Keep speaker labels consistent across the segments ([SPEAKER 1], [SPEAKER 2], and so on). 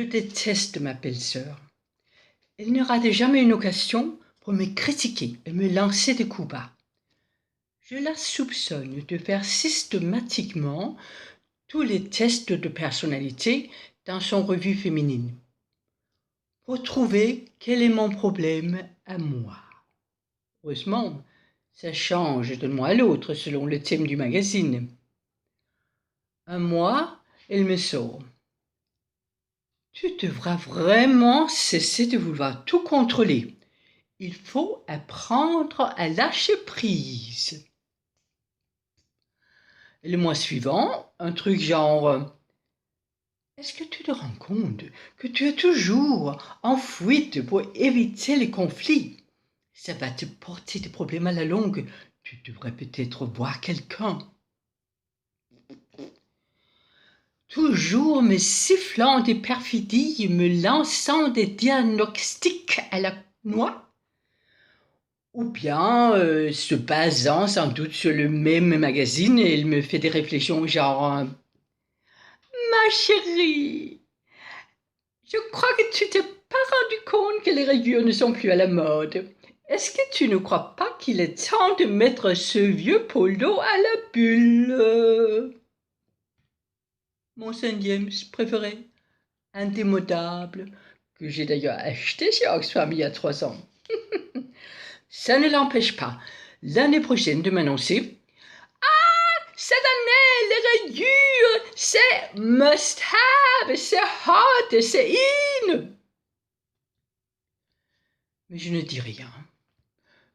[SPEAKER 1] déteste ma belle-sœur. Elle ne rate jamais une occasion pour me critiquer et me lancer des coups bas. Je la soupçonne de faire systématiquement tous les tests de personnalité dans son revue féminine pour trouver quel est mon problème à moi. Heureusement, ça change d'un mois à l'autre selon le thème du magazine. Un mois, elle me sort: tu devras vraiment cesser de vouloir tout contrôler. Il faut apprendre à lâcher prise. Et le mois suivant, un truc genre: est-ce que tu te rends compte que tu es toujours en fuite pour éviter les conflits? Ça va te porter des problèmes à la longue. Tu devrais peut-être voir quelqu'un. Toujours me sifflant des perfidies, me lançant des diagnostics à la noix, ou bien se basant sans doute sur le même magazine, et elle me fait des réflexions genre: ma chérie, je crois que tu t'es pas rendu compte que les rayures ne sont plus à la mode. Est-ce que tu ne crois pas qu'il est temps de mettre ce vieux polo à la bulle? Mon Saint James préféré, indémodable, que j'ai d'ailleurs acheté chez Oxfam il y a 3 ans. Ça ne l'empêche pas, l'année prochaine, de m'annoncer: ah, cette année, les rayures, c'est must have, c'est hot, c'est in. Mais je ne dis rien.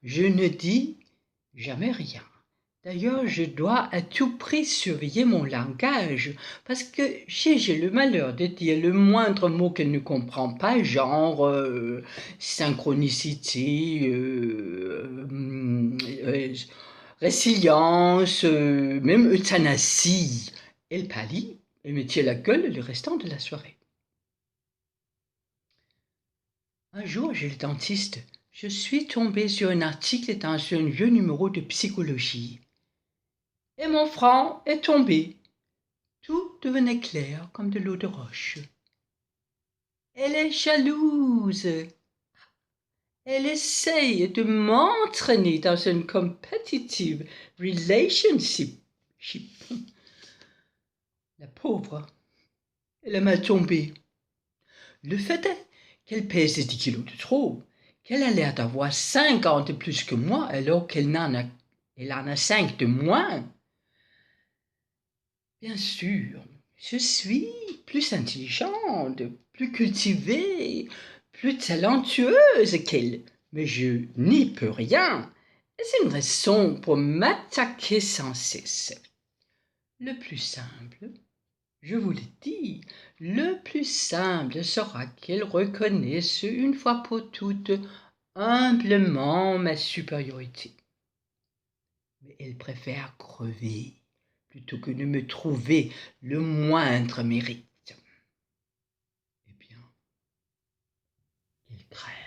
[SPEAKER 1] Je ne dis jamais rien. D'ailleurs, je dois à tout prix surveiller mon langage, parce que j'ai le malheur de dire le moindre mot qu'elle ne comprend pas, genre synchronicité, résilience, même euthanasie. Elle pâlit et me tient la gueule le restant de la soirée. Un jour, chez le dentiste, je suis tombée sur un article dans un vieux numéro de psychologie. Et mon franc est tombé. Tout devenait clair comme de l'eau de roche. Elle est jalouse. Elle essaye de m'entraîner dans une competitive relationship. La pauvre, elle est mal tombée. Le fait est qu'elle pèse 10 kilos de trop, qu'elle a l'air d'avoir 5 ans de plus que moi alors qu'elle en a 5 de moins. Bien sûr, je suis plus intelligente, plus cultivée, plus talentueuse qu'elle, mais je n'y peux rien. Et c'est une raison pour m'attaquer sans cesse. Le plus simple, je vous l'ai dit, le plus simple sera qu'elle reconnaisse une fois pour toutes humblement ma supériorité. Mais elle préfère crever plutôt que de me trouver le moindre mérite. Eh bien, qu'elle crève.